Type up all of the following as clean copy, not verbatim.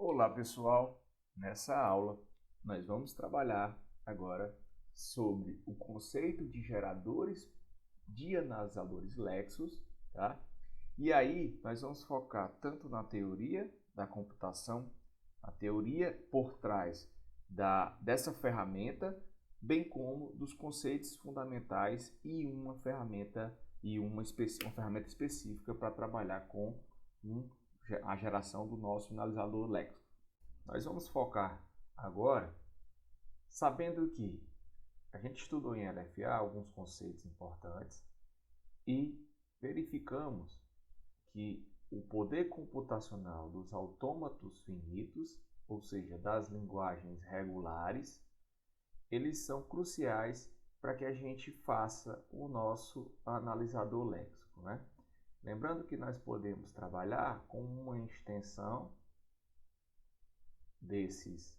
Olá pessoal, nessa aula nós vamos trabalhar agora sobre o conceito de geradores de analisadores léxicos, tá? E aí nós vamos focar tanto na teoria da computação, a teoria por trás dessa ferramenta, bem como dos conceitos fundamentais e uma ferramenta ferramenta específica para trabalhar com a geração do nosso analisador léxico. Nós vamos focar agora, sabendo que a gente estudou em LFA alguns conceitos importantes e verificamos que o poder computacional dos autômatos finitos, ou seja, das linguagens regulares, eles são cruciais para que a gente faça o nosso analisador léxico, né? Lembrando que nós podemos trabalhar com uma extensão desse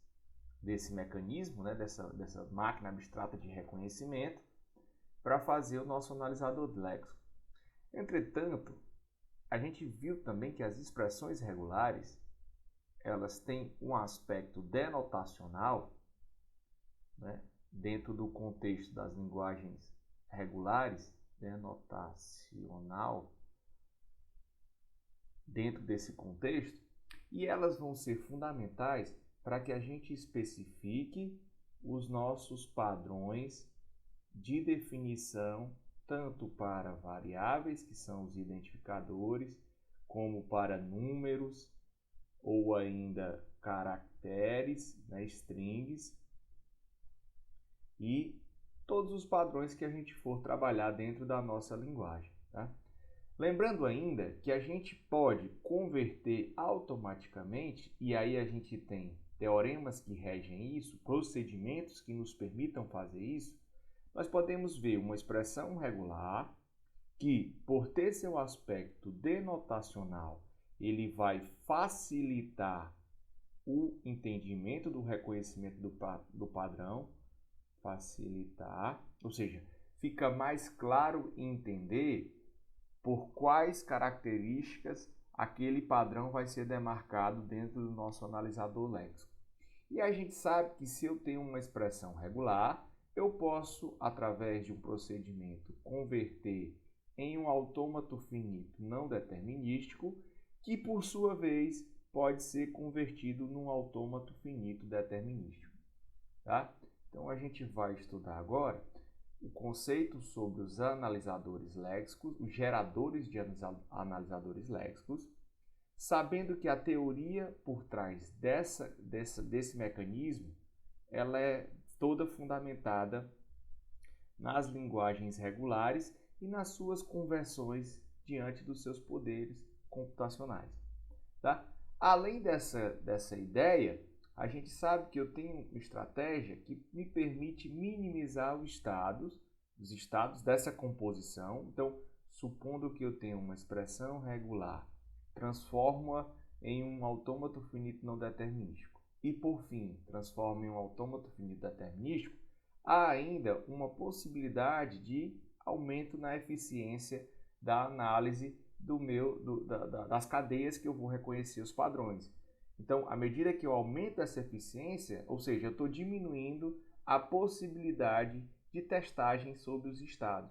mecanismo, né, dessa máquina abstrata de reconhecimento, para fazer o nosso analisador léxico. Entretanto, a gente viu também que as expressões regulares elas têm um aspecto denotacional, né, dentro do contexto das linguagens regulares, denotacional, dentro desse contexto, e elas vão ser fundamentais para que a gente especifique os nossos padrões de definição, tanto para variáveis, que são os identificadores, como para números ou ainda caracteres, né, strings, e todos os padrões que a gente for trabalhar dentro da nossa linguagem, tá? Lembrando ainda que a gente pode converter automaticamente, e aí a gente tem teoremas que regem isso, procedimentos que nos permitam fazer isso. Nós podemos ver uma expressão regular que, por ter seu aspecto denotacional, ele vai facilitar o entendimento do reconhecimento do padrão, facilitar, ou seja, fica mais claro entender por quais características aquele padrão vai ser demarcado dentro do nosso analisador léxico. E a gente sabe que se eu tenho uma expressão regular, eu posso, através de um procedimento, converter em um autômato finito não determinístico, que por sua vez pode ser convertido num autômato finito determinístico, tá? Então a gente vai estudar agora o conceito sobre os analisadores léxicos, os geradores de analisadores léxicos, sabendo que a teoria por trás desse mecanismo ela é toda fundamentada nas linguagens regulares e nas suas conversões diante dos seus poderes computacionais, tá? Além dessa ideia, a gente sabe que eu tenho uma estratégia que me permite minimizar os estados dessa composição. Então, supondo que eu tenho uma expressão regular, transformo-a em um autômato finito não determinístico e, por fim, transformo em um autômato finito determinístico, há ainda uma possibilidade de aumento na eficiência da análise das cadeias que eu vou reconhecer os padrões. Então, à medida que eu aumento essa eficiência, ou seja, eu estou diminuindo a possibilidade de testagem sobre os estados.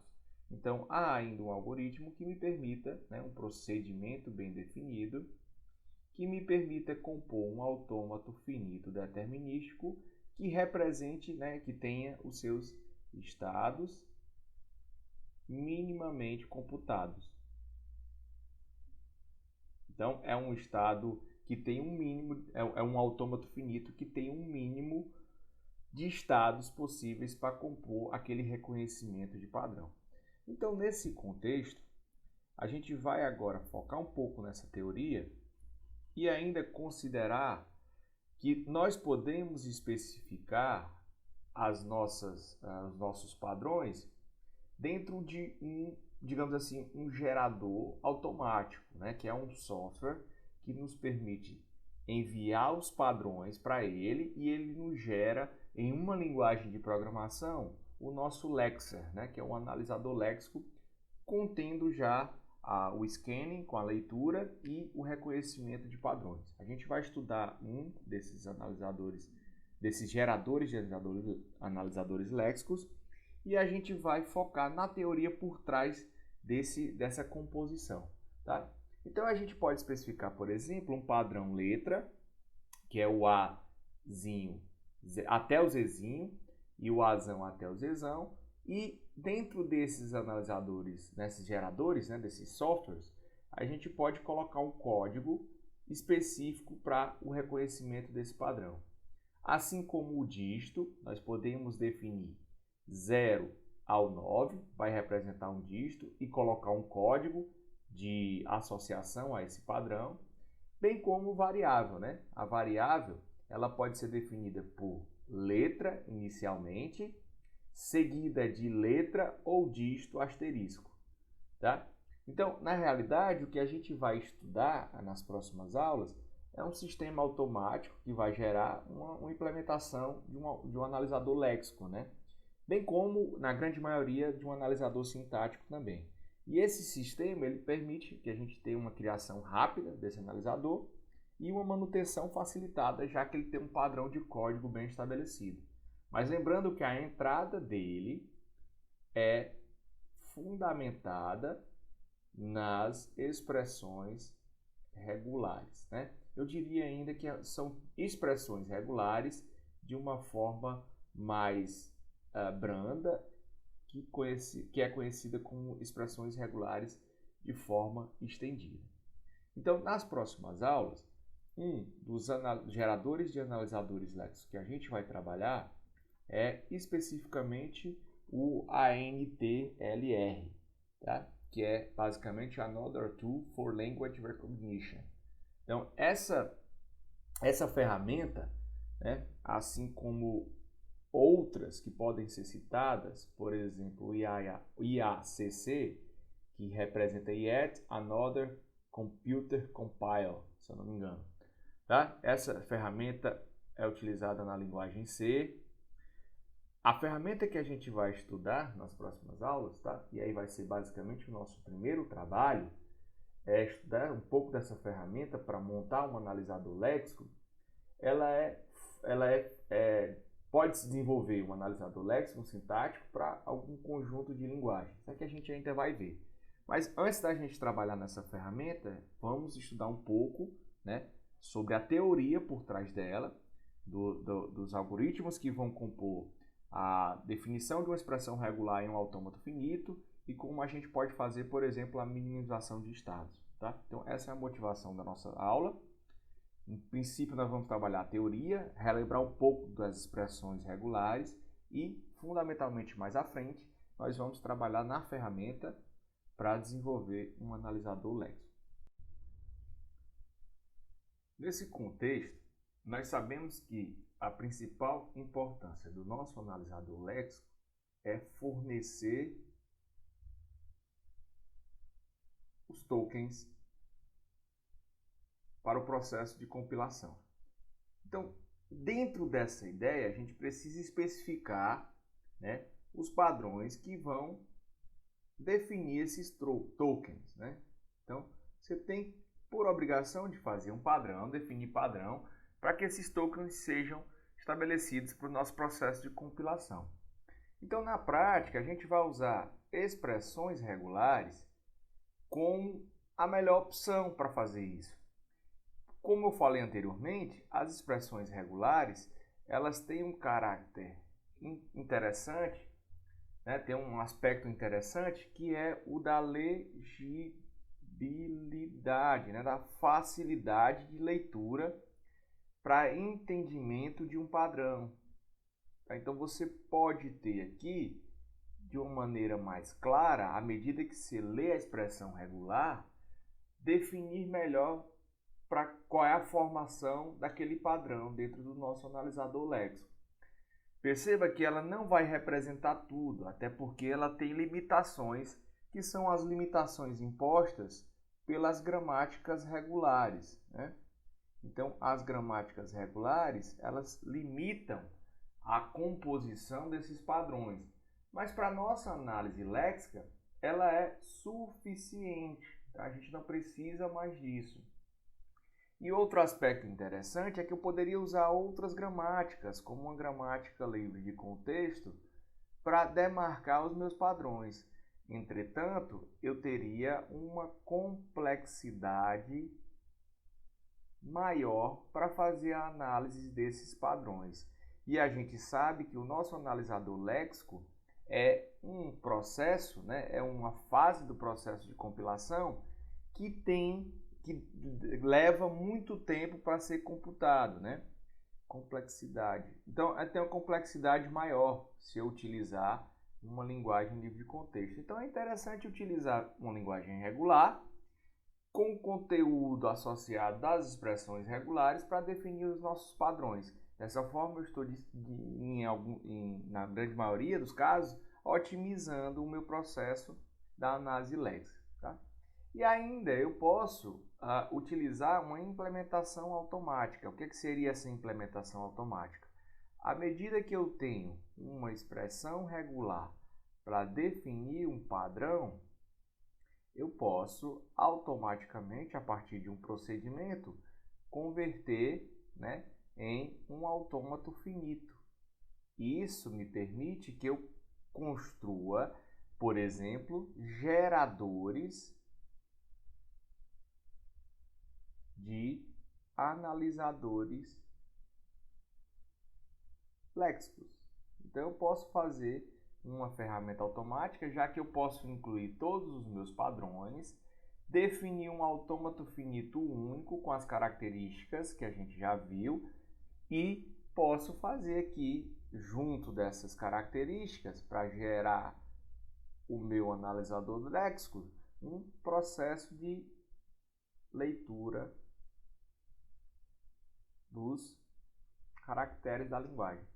Então, há ainda um algoritmo que me permita, né, um procedimento bem definido, que me permita compor um autômato finito determinístico que represente, né, que tenha os seus estados minimamente computados. Então, é um estado que tem um mínimo, é um autômato finito que tem um mínimo de estados possíveis para compor aquele reconhecimento de padrão. Então, nesse contexto, a gente vai agora focar um pouco nessa teoria e ainda considerar que nós podemos especificar os nossos padrões dentro de digamos assim, um gerador automático, né, que é um software que nos permite enviar os padrões para ele e ele nos gera em uma linguagem de programação o nosso lexer, né, que é um analisador léxico contendo já o scanning, com a leitura e o reconhecimento de padrões. A gente vai estudar um desses analisadores, desses geradores de analisadores léxicos, e a gente vai focar na teoria por trás dessa composição, tá? Então a gente pode especificar, por exemplo, um padrão letra, que é o Azinho até o Zzinho e o Azão até o Zzão, e dentro desses analisadores, desses geradores, né, desses softwares, a gente pode colocar um código específico para o reconhecimento desse padrão. Assim como o dígito, nós podemos definir 0 ao 9, vai representar um dígito, e colocar um código de associação a esse padrão, bem como variável, né? A variável, ela pode ser definida por letra inicialmente, seguida de letra ou dígito asterisco, tá? Então, na realidade, o que a gente vai estudar nas próximas aulas é um sistema automático que vai gerar uma implementação de um analisador léxico, né? Bem como, na grande maioria, de um analisador sintático também. E esse sistema ele permite que a gente tenha uma criação rápida desse analisador e uma manutenção facilitada, já que ele tem um padrão de código bem estabelecido. Mas lembrando que a entrada dele é fundamentada nas expressões regulares, né? Eu diria ainda que são expressões regulares de uma forma mais branda, que é conhecida como expressões regulares de forma estendida. Então, nas próximas aulas, um dos geradores de analisadores léxicos que a gente vai trabalhar é especificamente o ANTLR, tá? Que é basicamente Another Tool for Language Recognition. Então, essa ferramenta, né, assim como outras que podem ser citadas, por exemplo, o IACC, que representa Yet Another Computer Compile, se eu não me engano. Tá? Essa ferramenta é utilizada na linguagem C. A ferramenta que a gente vai estudar nas próximas aulas, tá? E aí vai ser basicamente o nosso primeiro trabalho, é estudar um pouco dessa ferramenta para montar um analisador léxico. Pode se desenvolver um analisador léxico sintático para algum conjunto de linguagens. Isso aqui a gente ainda vai ver. Mas antes da gente trabalhar nessa ferramenta, vamos estudar um pouco, né, sobre a teoria por trás dela, dos algoritmos que vão compor a definição de uma expressão regular em um autômato finito e como a gente pode fazer, por exemplo, a minimização de estados. Tá? Então, essa é a motivação da nossa aula. Em princípio, nós vamos trabalhar a teoria, relembrar um pouco das expressões regulares e, fundamentalmente, mais à frente, nós vamos trabalhar na ferramenta para desenvolver um analisador léxico. Nesse contexto, nós sabemos que a principal importância do nosso analisador léxico é fornecer os tokens para o processo de compilação. Então, dentro dessa ideia, a gente precisa especificar, né, os padrões que vão definir esses tokens, né? Então, você tem por obrigação de fazer um padrão, definir padrão, para que esses tokens sejam estabelecidos para o nosso processo de compilação. Então, na prática, a gente vai usar expressões regulares como a melhor opção para fazer isso. Como eu falei anteriormente, as expressões regulares, elas têm um caráter interessante, né? Tem um aspecto interessante que é o da legibilidade, né? Da facilidade de leitura para entendimento de um padrão. Então você pode ter aqui, de uma maneira mais clara, à medida que você lê a expressão regular, definir melhor para qual é a formação daquele padrão dentro do nosso analisador léxico. Perceba que ela não vai representar tudo, até porque ela tem limitações, que são as limitações impostas pelas gramáticas regulares, né? Então, as gramáticas regulares, elas limitam a composição desses padrões. Mas para a nossa análise léxica, ela é suficiente, tá? A gente não precisa mais disso. E outro aspecto interessante é que eu poderia usar outras gramáticas, como uma gramática livre de contexto, para demarcar os meus padrões. Entretanto, eu teria uma complexidade maior para fazer a análise desses padrões. E a gente sabe que o nosso analisador léxico é um processo, né, é uma fase do processo de compilação que leva muito tempo para ser computado, né? Complexidade. Então, tem uma complexidade maior se eu utilizar uma linguagem livre de contexto. Então, é interessante utilizar uma linguagem regular com conteúdo associado das expressões regulares para definir os nossos padrões. Dessa forma, eu estou, na grande maioria dos casos, otimizando o meu processo da análise léxica. Tá? E ainda eu posso utilizar uma implementação automática. O que seria essa implementação automática? À medida que eu tenho uma expressão regular para definir um padrão, eu posso automaticamente, a partir de um procedimento, converter, né, em um autômato finito. Isso me permite que eu construa, por exemplo, geradores de analisadores léxicos. Então eu posso fazer uma ferramenta automática, já que eu posso incluir todos os meus padrões, definir um autômato finito único com as características que a gente já viu e posso fazer aqui, junto dessas características, para gerar o meu analisador léxico, um processo de leitura dos caracteres da linguagem.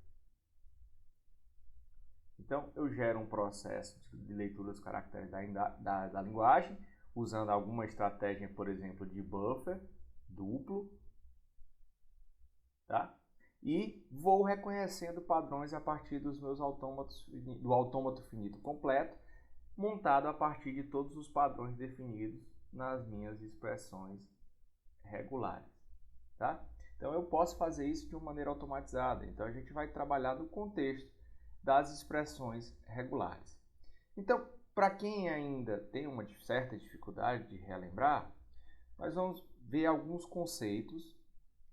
Então, eu gero um processo de leitura dos caracteres da linguagem, usando alguma estratégia, por exemplo, de buffer duplo, tá? E vou reconhecendo padrões a partir dos meus autômatos, do autômato finito completo, montado a partir de todos os padrões definidos nas minhas expressões regulares, tá? Então, eu posso fazer isso de uma maneira automatizada. Então, a gente vai trabalhar no contexto das expressões regulares. Então, para quem ainda tem uma certa dificuldade de relembrar, nós vamos ver alguns conceitos,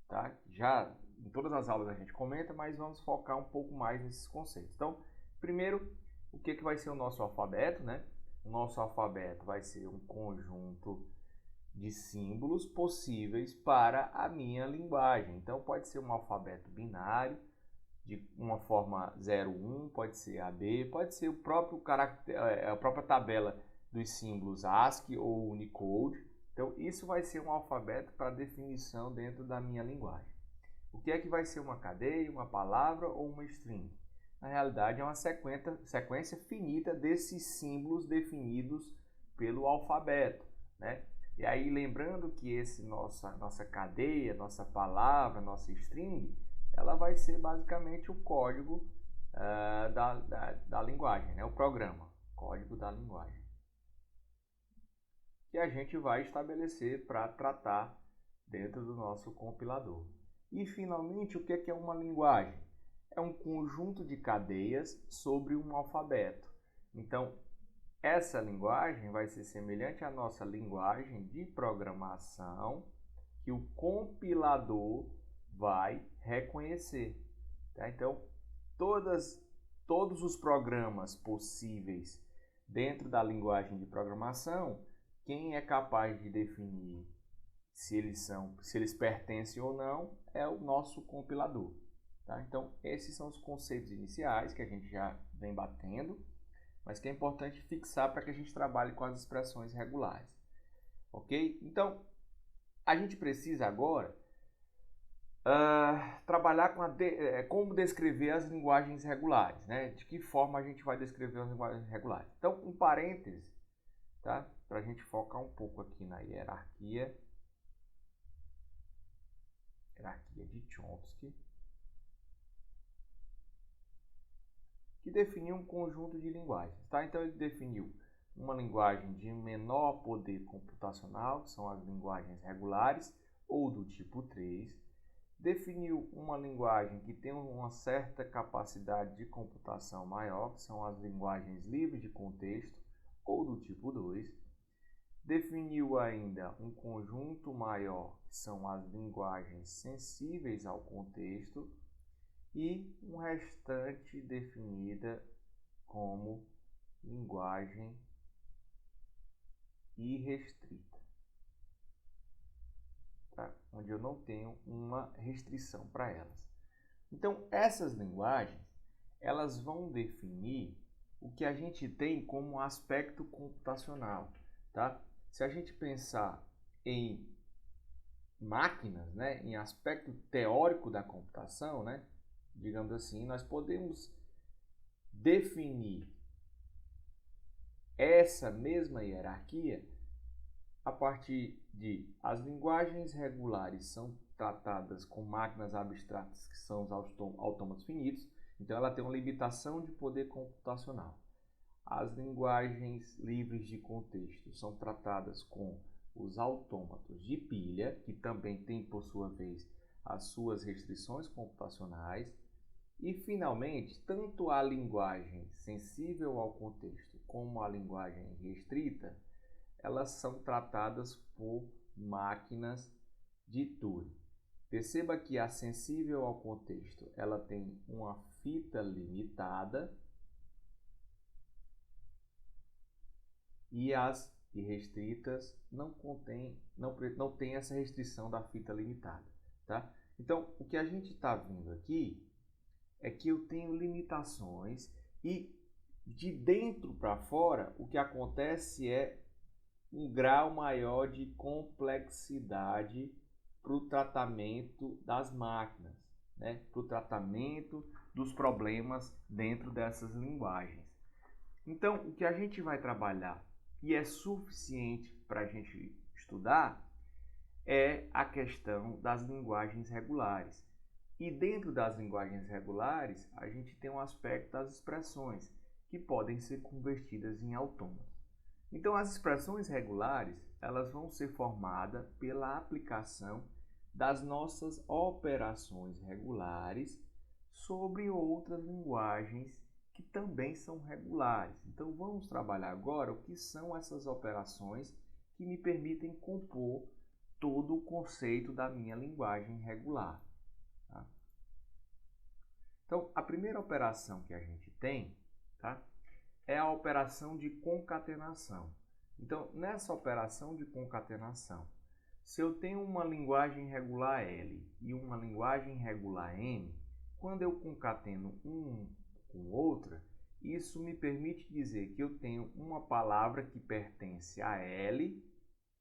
tá? Já em todas as aulas a gente comenta, mas vamos focar um pouco mais nesses conceitos. Então, primeiro, o que vai ser o nosso alfabeto, né? O nosso alfabeto vai ser um conjunto de símbolos possíveis para a minha linguagem. Então, pode ser um alfabeto binário, de uma forma 01, pode ser AB, pode ser o próprio a própria tabela dos símbolos ASCII ou Unicode. Então, isso vai ser um alfabeto para definição dentro da minha linguagem. O que é que vai ser uma cadeia, uma palavra ou uma string? Na realidade, é uma sequência finita desses símbolos definidos pelo alfabeto, né? E aí, lembrando que nossa cadeia, nossa palavra, nossa string, ela vai ser basicamente o código da linguagem, né? O programa, código da linguagem, que a gente vai estabelecer para tratar dentro do nosso compilador. E, finalmente, o que é uma linguagem? É um conjunto de cadeias sobre um alfabeto. Então, essa linguagem vai ser semelhante à nossa linguagem de programação que o compilador vai reconhecer. Tá? Então, todos os programas possíveis dentro da linguagem de programação, quem é capaz de definir se eles pertencem ou não é o nosso compilador. Tá? Então, esses são os conceitos iniciais que a gente já vem batendo, mas que é importante fixar para que a gente trabalhe com as expressões regulares. Ok? Então, a gente precisa agora trabalhar com como descrever as linguagens regulares, né? De que forma a gente vai descrever as linguagens regulares. Então, um parêntese, tá? Para a gente focar um pouco aqui na hierarquia de Chomsky, que definiu um conjunto de linguagens, tá? Então, ele definiu uma linguagem de menor poder computacional, que são as linguagens regulares, ou do tipo 3. Definiu uma linguagem que tem uma certa capacidade de computação maior, que são as linguagens livres de contexto, ou do tipo 2. Definiu ainda um conjunto maior, que são as linguagens sensíveis ao contexto, e um restante definida como linguagem irrestrita, tá? Onde eu não tenho uma restrição para elas. Então, essas linguagens, elas vão definir o que a gente tem como aspecto computacional, tá? Se a gente pensar em máquinas, né, em aspecto teórico da computação, né, digamos assim, nós podemos definir essa mesma hierarquia a partir de as linguagens regulares são tratadas com máquinas abstratas, que são os autômatos finitos, então ela tem uma limitação de poder computacional. As linguagens livres de contexto são tratadas com os autômatos de pilha, que também têm, por sua vez, as suas restrições computacionais. E, finalmente, tanto a linguagem sensível ao contexto como a linguagem restrita, elas são tratadas por máquinas de Turing. Perceba que a sensível ao contexto, ela tem uma fita limitada, e as irrestritas não tem essa restrição da fita limitada, tá? Então, o que a gente está vendo aqui é que eu tenho limitações e de dentro para fora o que acontece é um grau maior de complexidade para o tratamento das máquinas, né? Para o tratamento dos problemas dentro dessas linguagens. Então, o que a gente vai trabalhar e é suficiente para a gente estudar é a questão das linguagens regulares. E dentro das linguagens regulares, a gente tem um aspecto das expressões, que podem ser convertidas em autômatos. Então, as expressões regulares, elas vão ser formadas pela aplicação das nossas operações regulares sobre outras linguagens que também são regulares. Então, vamos trabalhar agora o que são essas operações que me permitem compor todo o conceito da minha linguagem regular. Tá? Então, a primeira operação que a gente tem, tá, é a operação de concatenação. Então, nessa operação de concatenação, se eu tenho uma linguagem regular L e uma linguagem regular M, quando eu concateno um com outra, isso me permite dizer que eu tenho uma palavra que pertence a L,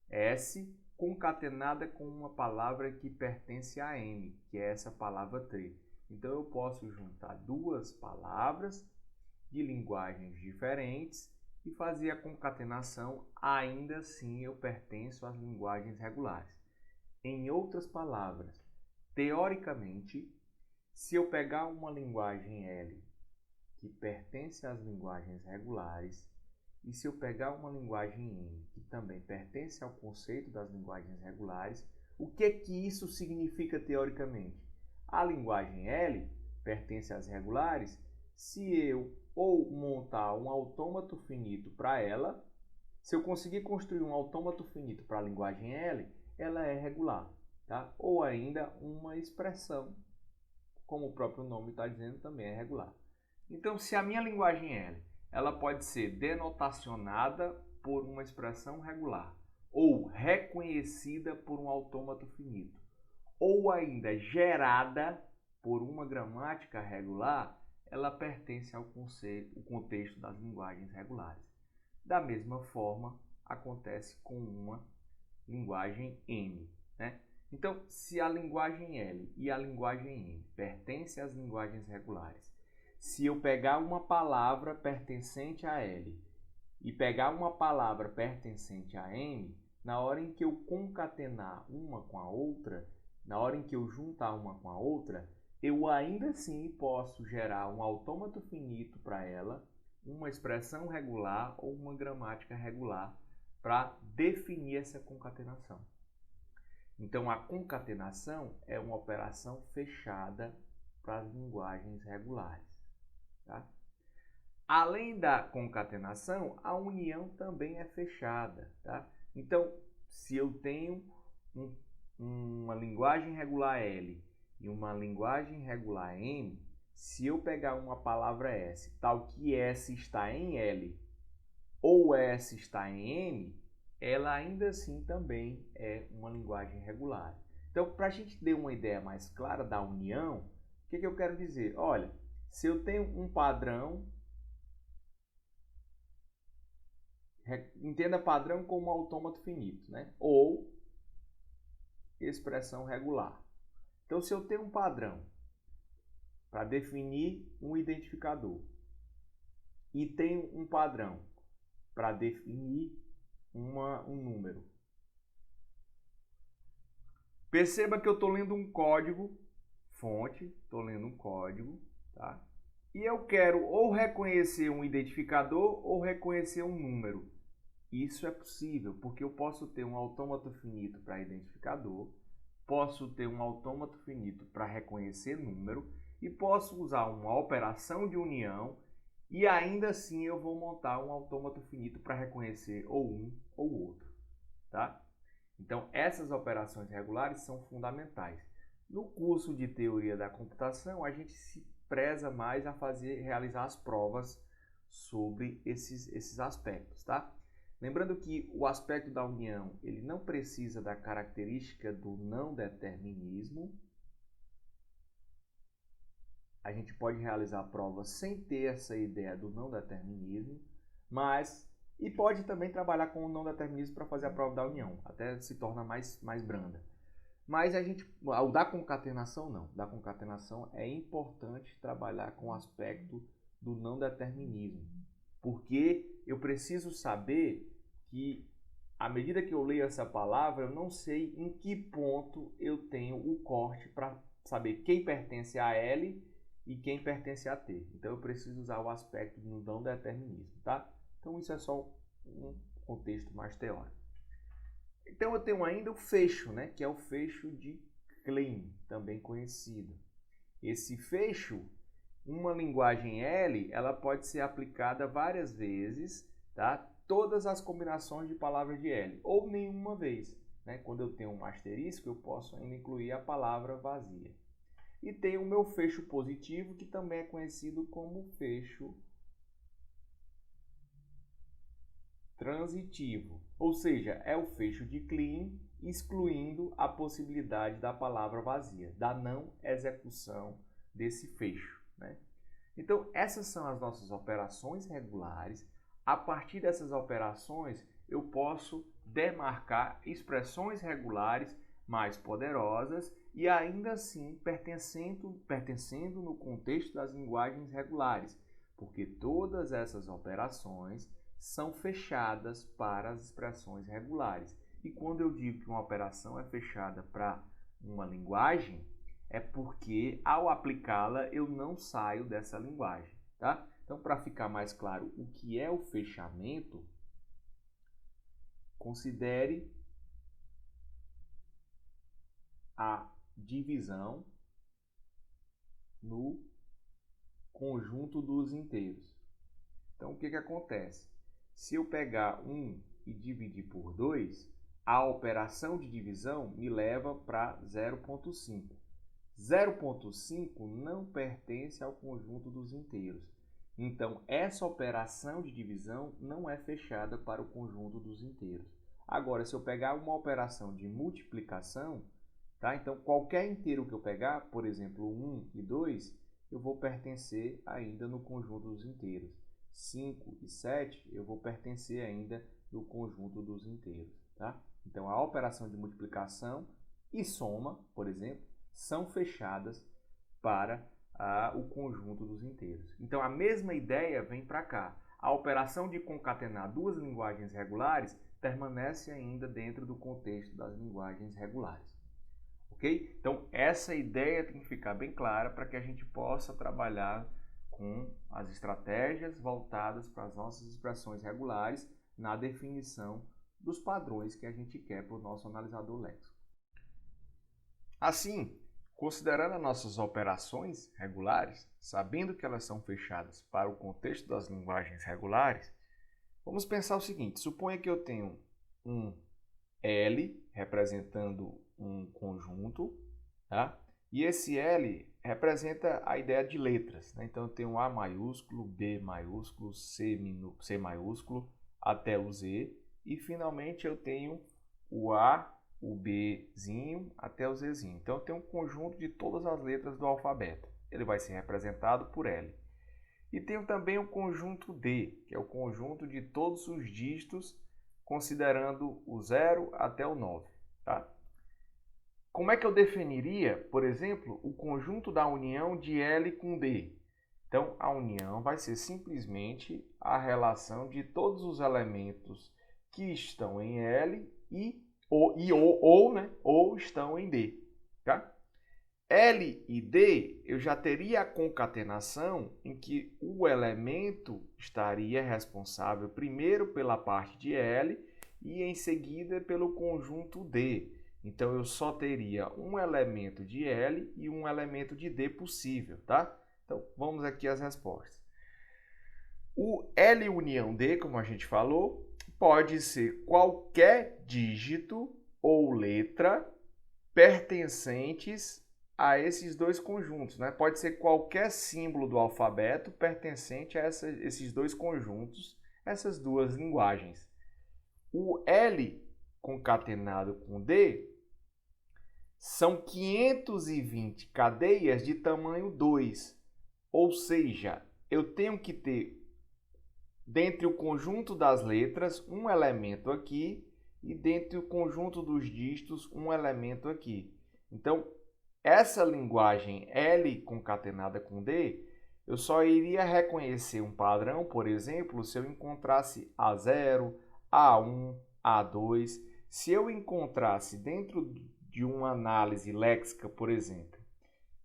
S, concatenada com uma palavra que pertence a M, que é essa palavra tree. Então, eu posso juntar duas palavras de linguagens diferentes e fazer a concatenação, ainda assim eu pertenço às linguagens regulares. Em outras palavras, teoricamente, se eu pegar uma linguagem L que pertence às linguagens regulares e se eu pegar uma linguagem M que também pertence ao conceito das linguagens regulares, o que isso significa teoricamente? A linguagem L pertence às regulares se eu ou montar um autômato finito para ela, se eu conseguir construir um autômato finito para a linguagem L, ela é regular, tá? Ou ainda uma expressão, como o próprio nome está dizendo, também é regular. Então, se a minha linguagem L, ela pode ser denotacionada por uma expressão regular, ou reconhecida por um autômato finito, ou ainda gerada por uma gramática regular, ela pertence ao contexto das linguagens regulares. Da mesma forma, acontece com uma linguagem M, né? Então, se a linguagem L e a linguagem M pertencem às linguagens regulares, se eu pegar uma palavra pertencente a L e pegar uma palavra pertencente a M, na hora em que eu concatenar uma com a outra, na hora em que eu juntar uma com a outra, eu ainda assim posso gerar um autômato finito para ela uma expressão regular ou uma gramática regular para definir essa concatenação. Então, a concatenação é uma operação fechada para as linguagens regulares. Tá? Além da concatenação, a união também é fechada. Tá? Então, se eu tenho uma linguagem regular L e uma linguagem regular M, se eu pegar uma palavra S, tal que S está em L ou S está em M, ela ainda assim também é uma linguagem regular. Então, para a gente ter uma ideia mais clara da união, o que eu quero dizer? Olha, se eu tenho um padrão, entenda padrão como autômato finito, né? Ou expressão regular. Então, se eu tenho um padrão para definir um identificador e tenho um padrão para definir um número, perceba que eu estou lendo um código fonte, estou lendo um código, tá? E eu quero ou reconhecer um identificador ou reconhecer um número. Isso é possível, porque eu posso ter um autômato finito para identificador, posso ter um autômato finito para reconhecer número e posso usar uma operação de união e ainda assim eu vou montar um autômato finito para reconhecer ou um ou outro, tá? Então, essas operações regulares são fundamentais. No curso de teoria da computação, a gente se preza mais a realizar as provas sobre esses aspectos, tá? Lembrando que o aspecto da união, ele não precisa da característica do não determinismo. A gente pode realizar provas sem ter essa ideia do não determinismo, e pode também trabalhar com o não determinismo para fazer a prova da união, até se torna mais branda. Mas o da concatenação não. Da concatenação é importante trabalhar com o aspecto do não determinismo, porque eu preciso saber que, à medida que eu leio essa palavra, eu não sei em que ponto eu tenho o corte para saber quem pertence a L e quem pertence a T. Então, eu preciso usar o aspecto do não determinismo, tá? Então, isso é só um contexto mais teórico. Então, eu tenho ainda o fecho, né? Que é o fecho de Klein, também conhecido. Esse fecho, uma linguagem L, ela pode ser aplicada várias vezes, tá? Todas as combinações de palavras de L, ou nenhuma vez, né? Quando eu tenho um asterisco, eu posso ainda incluir a palavra vazia. E tem o meu fecho positivo, que também é conhecido como fecho transitivo, ou seja, é o fecho de Klein excluindo a possibilidade da palavra vazia, da não execução desse fecho, né? Então, essas são as nossas operações regulares. A partir dessas operações, eu posso demarcar expressões regulares mais poderosas e ainda assim pertencendo no contexto das linguagens regulares, porque todas essas operações são fechadas para as expressões regulares. E quando eu digo que uma operação é fechada para uma linguagem, é porque ao aplicá-la eu não saio dessa linguagem, tá? Então, para ficar mais claro o que é o fechamento, considere a divisão no conjunto dos inteiros. Então, o que acontece? Se eu pegar 1 e dividir por 2, a operação de divisão me leva para 0,5. 0,5 não pertence ao conjunto dos inteiros. Então, essa operação de divisão não é fechada para o conjunto dos inteiros. Agora, se eu pegar uma operação de multiplicação, tá? Então, qualquer inteiro que eu pegar, por exemplo, 1 e 2, eu vou pertencer ainda no conjunto dos inteiros. 5 e 7, eu vou pertencer ainda no conjunto dos inteiros, tá? Então, a operação de multiplicação e soma, por exemplo, são fechadas para o conjunto dos inteiros. Então, a mesma ideia vem para cá. A operação de concatenar duas linguagens regulares permanece ainda dentro do contexto das linguagens regulares. Ok? Então, essa ideia tem que ficar bem clara para que a gente possa trabalhar com as estratégias voltadas para as nossas expressões regulares na definição dos padrões que a gente quer para o nosso analisador léxico. Assim, considerando as nossas operações regulares, sabendo que elas são fechadas para o contexto das linguagens regulares, vamos pensar o seguinte: suponha que eu tenho um L representando um conjunto, tá? E esse L representa a ideia de letras, né? Então eu tenho A maiúsculo, B maiúsculo, C maiúsculo, até o Z, e finalmente eu tenho o A, o Bzinho, até o Zzinho. Então eu tenho um conjunto de todas as letras do alfabeto. Ele vai ser representado por L. E tenho também o conjunto D, que é o conjunto de todos os dígitos, considerando o 0 até o 9. Tá? Como é que eu definiria, por exemplo, o conjunto da união de L com D? Então, a união vai ser simplesmente a relação de todos os elementos que estão em L ou estão em D. Tá? L e D, eu já teria a concatenação em que o elemento estaria responsável primeiro pela parte de L e em seguida pelo conjunto D. Então, eu só teria um elemento de L e um elemento de D possível, tá? Então, vamos aqui às respostas. O L união D, como a gente falou, pode ser qualquer dígito ou letra pertencentes a esses dois conjuntos, né? Pode ser qualquer símbolo do alfabeto pertencente a esses dois conjuntos, essas duas linguagens. O L concatenado com D são 520 cadeias de tamanho 2, ou seja, eu tenho que ter, dentre o conjunto das letras, um elemento aqui e dentre o conjunto dos dígitos, um elemento aqui. Então, essa linguagem L concatenada com D, eu só iria reconhecer um padrão, por exemplo, se eu encontrasse A0, A1, A2. Se eu encontrasse dentro de uma análise léxica, por exemplo,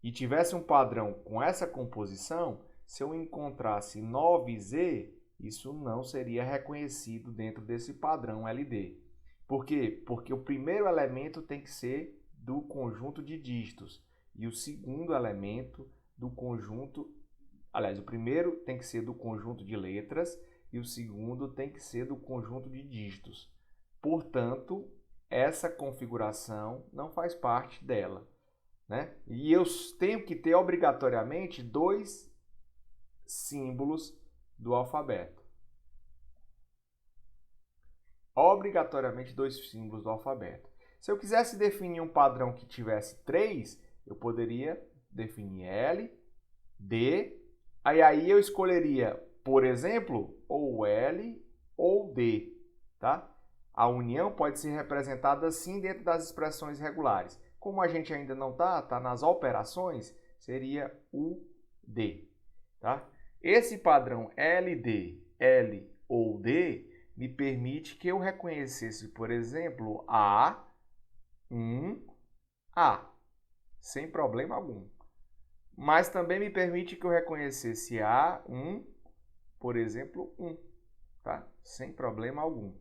e tivesse um padrão com essa composição, se eu encontrasse 9Z, isso não seria reconhecido dentro desse padrão LD. Por quê? Porque o primeiro elemento tem que ser do conjunto de dígitos e o segundo elemento do conjunto, aliás, o primeiro tem que ser do conjunto de letras e o segundo tem que ser do conjunto de dígitos. Portanto, essa configuração não faz parte dela, né? E eu tenho que ter obrigatoriamente dois símbolos do alfabeto. Obrigatoriamente dois símbolos do alfabeto. Se eu quisesse definir um padrão que tivesse 3, eu poderia definir L, D, aí eu escolheria, por exemplo, ou L ou D, tá? A união pode ser representada assim dentro das expressões regulares. Como a gente ainda não está nas operações, seria o D, tá? Esse padrão LD, L ou D me permite que eu reconhecesse, por exemplo, A, A, sem problema algum. Mas também me permite que eu reconhecesse A, por exemplo, 1, tá? Sem problema algum.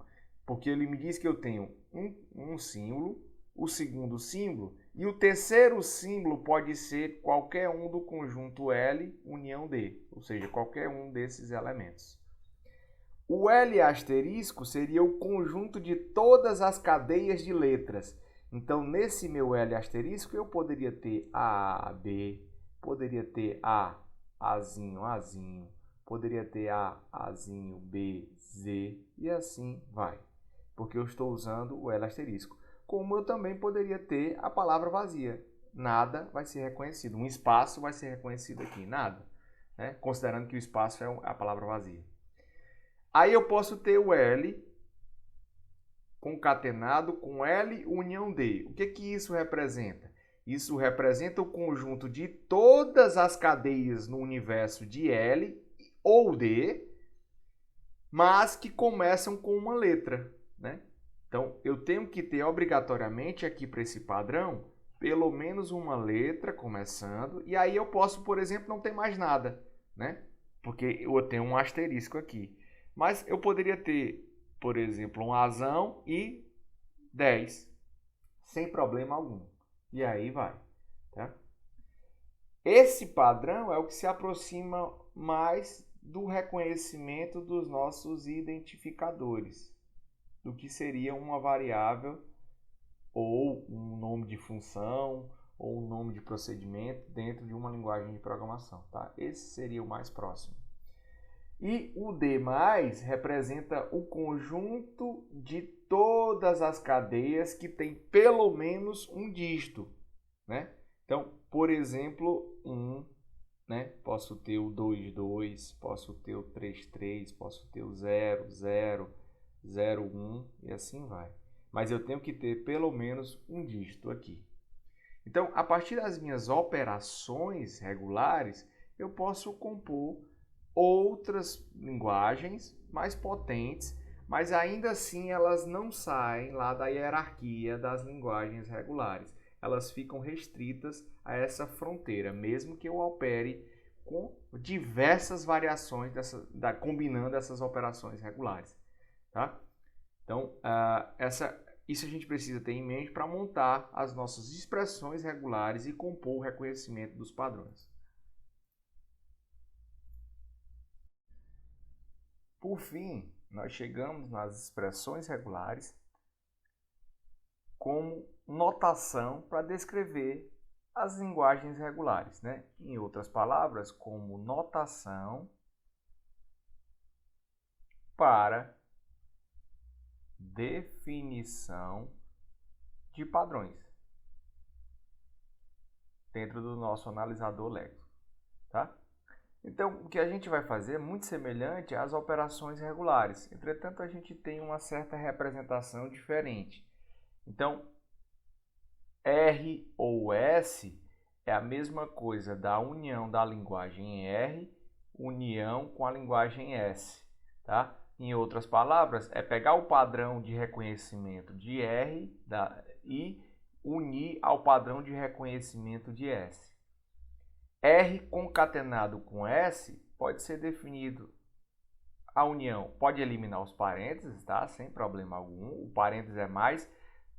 Porque ele me diz que eu tenho um símbolo, o segundo símbolo, e o terceiro símbolo pode ser qualquer um do conjunto L união D, ou seja, qualquer um desses elementos. O L asterisco seria o conjunto de todas as cadeias de letras. Então, nesse meu L asterisco, eu poderia ter A, B, poderia ter A, Azinho, Azinho, poderia ter A, Azinho, B, Z, e assim vai. Porque eu estou usando o L asterisco. Como eu também poderia ter a palavra vazia. Nada vai ser reconhecido. Um espaço vai ser reconhecido aqui. Nada. Né? Considerando que o espaço é a palavra vazia. Aí eu posso ter o L concatenado com L união D. O que isso representa? Isso representa o conjunto de todas as cadeias no universo de L ou D, mas que começam com uma letra, né? Então, eu tenho que ter obrigatoriamente aqui para esse padrão pelo menos uma letra começando, e aí eu posso, por exemplo, não ter mais nada. né? Porque eu tenho um asterisco aqui. Mas eu poderia ter, por exemplo, um azão e 10, sem problema algum. E aí vai, tá? Esse padrão é o que se aproxima mais do reconhecimento dos nossos identificadores, do que seria uma variável ou um nome de função ou um nome de procedimento dentro de uma linguagem de programação, tá? Esse seria o mais próximo. E o D+, representa o conjunto de todas as cadeias que tem pelo menos um dígito, né? Então, por exemplo, né? Posso ter o 22, posso ter o 33, posso ter o 0, 0, 0, 1 e assim vai. Mas eu tenho que ter pelo menos um dígito aqui. Então, a partir das minhas operações regulares, eu posso compor outras linguagens mais potentes, mas ainda assim elas não saem lá da hierarquia das linguagens regulares. Elas ficam restritas a essa fronteira, mesmo que eu opere com diversas variações combinando essas operações regulares. Tá? Então, isso a gente precisa ter em mente para montar as nossas expressões regulares e compor o reconhecimento dos padrões. Por fim, nós chegamos nas expressões regulares como notação para descrever as linguagens regulares, né? Em outras palavras, como notação para definição de padrões dentro do nosso analisador léxico, tá? Então, o que a gente vai fazer é muito semelhante às operações regulares. Entretanto, a gente tem uma certa representação diferente. Então, R ou S é a mesma coisa da união da linguagem R, união com a linguagem S, tá? Em outras palavras, é pegar o padrão de reconhecimento de R e unir ao padrão de reconhecimento de S. R concatenado com S pode ser definido a união, pode eliminar os parênteses, tá? Sem problema algum. O parênteses é mais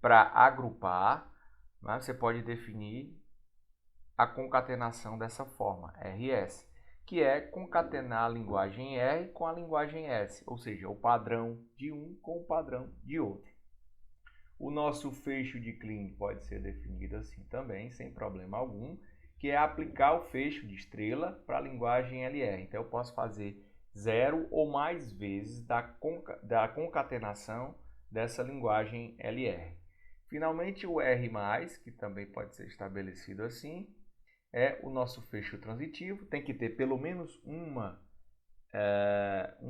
para agrupar, mas você pode definir a concatenação dessa forma, RS, que é concatenar a linguagem R com a linguagem S, ou seja, o padrão de um com o padrão de outro. O nosso fecho de clean pode ser definido assim também, sem problema algum, que é aplicar o fecho de estrela para a linguagem LR. Então, eu posso fazer 0 ou mais vezes da concatenação dessa linguagem LR. Finalmente, o R+, que também pode ser estabelecido assim, é o nosso fecho transitivo. Tem que ter pelo menos um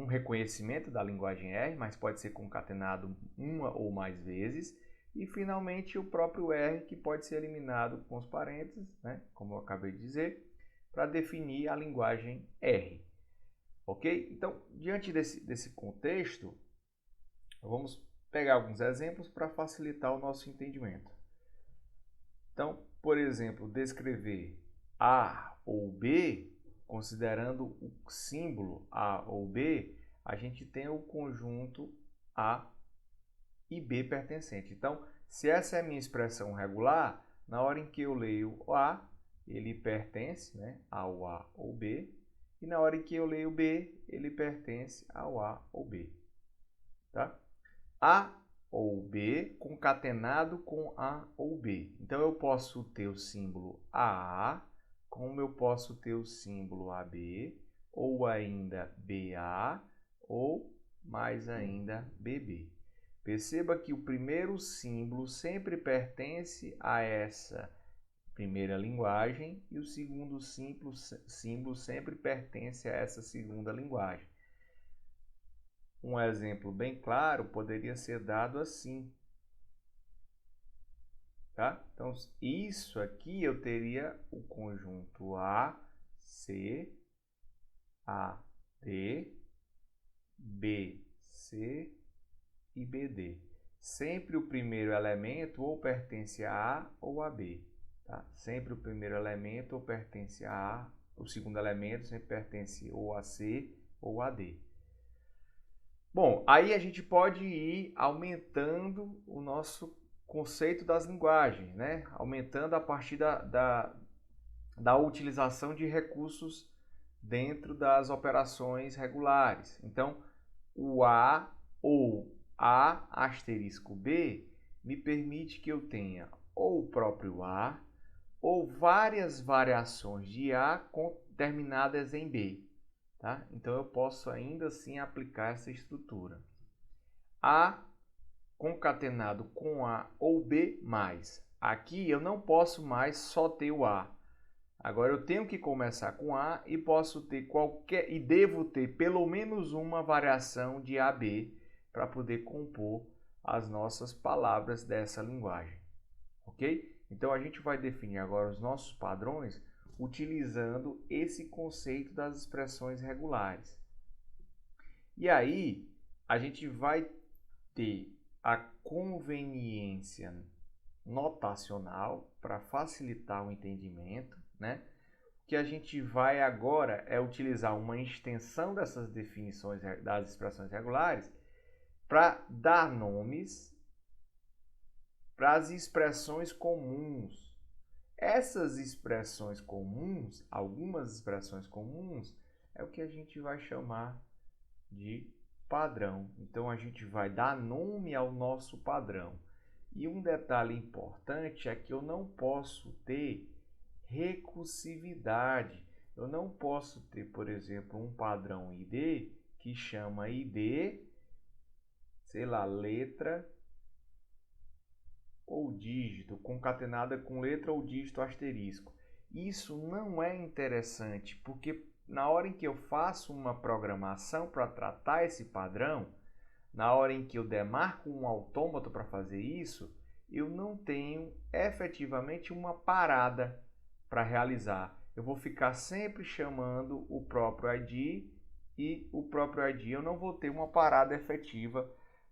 reconhecimento da linguagem R, mas pode ser concatenado uma ou mais vezes. E, finalmente, o próprio R, que pode ser eliminado com os parênteses, né, como eu acabei de dizer, para definir a linguagem R. Ok? Então, diante desse contexto, vamos pegar alguns exemplos para facilitar o nosso entendimento. Então, por exemplo, descrever A ou B, considerando o símbolo A ou B, a gente tem o conjunto A e B pertencente. Então, se essa é a minha expressão regular, na hora em que eu leio o A, ele pertence, né, ao A ou B, e na hora em que eu leio o B, ele pertence ao A ou B. Tá? A ou B concatenado com A ou B. Então, eu posso ter o símbolo AA, como eu posso ter o símbolo AB, ou ainda BA, ou mais ainda BB. Perceba que o primeiro símbolo sempre pertence a essa primeira linguagem e o segundo símbolo sempre pertence a essa segunda linguagem. Um exemplo bem claro poderia ser dado assim. Tá? Então, isso aqui eu teria o conjunto A, C, A, D, B, C e BD. Sempre o primeiro elemento ou pertence a A ou a B. Tá? Sempre o primeiro elemento ou pertence a A O segundo elemento sempre pertence ou a C ou a D. Bom, aí a gente pode ir aumentando o nosso conceito das linguagens, né? Aumentando a partir da utilização de recursos dentro das operações regulares. Então, o A ou A asterisco B me permite que eu tenha ou o próprio A ou várias variações de A terminadas em B. Tá? Então, eu posso ainda assim aplicar essa estrutura. A concatenado com A ou B mais. Aqui eu não posso mais só ter o A. Agora eu tenho que começar com A e posso ter e devo ter pelo menos uma variação de AB para poder compor as nossas palavras dessa linguagem. Ok? Então a gente vai definir agora os nossos padrões utilizando esse conceito das expressões regulares. E aí a gente vai ter a conveniência notacional para facilitar o entendimento, né? O que a gente vai agora é utilizar uma extensão dessas definições das expressões regulares para dar nomes para as expressões comuns. Essas expressões comuns, algumas expressões comuns, é o que a gente vai chamar de padrão. Então a gente vai dar nome ao nosso padrão. E um detalhe importante é que eu não posso ter recursividade. Eu não posso ter, por exemplo, um padrão ID que chama ID, sei lá, letra ou dígito, concatenada com letra ou dígito asterisco. Isso não é interessante, porque na hora em que eu faço uma programação para tratar esse padrão, na hora em que eu demarco um autômato para fazer isso, eu não tenho efetivamente uma parada para realizar. Eu vou ficar sempre chamando o próprio ID e o próprio ID eu não vou ter uma parada efetiva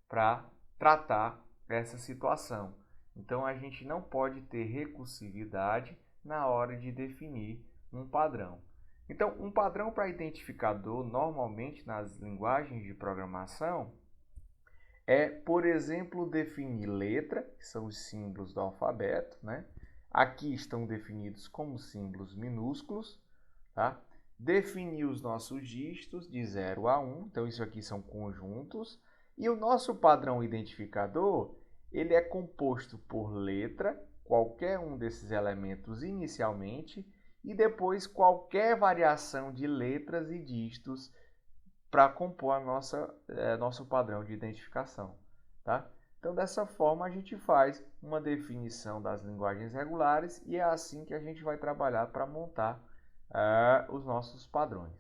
para tratar essa situação. Então a gente não pode ter recursividade na hora de definir um padrão. Então, um padrão para identificador, normalmente nas linguagens de programação, é, por exemplo, definir letra, que são os símbolos do alfabeto, né? Aqui estão definidos como símbolos minúsculos, tá? Definir os nossos dígitos de 0 a 1, então isso aqui são conjuntos. E o nosso padrão identificador, ele é composto por letra, qualquer um desses elementos inicialmente, e depois qualquer variação de letras e dígitos para compor nosso padrão de identificação. Tá? Então, dessa forma, a gente faz uma definição das linguagens regulares e é assim que a gente vai trabalhar para montar os nossos padrões.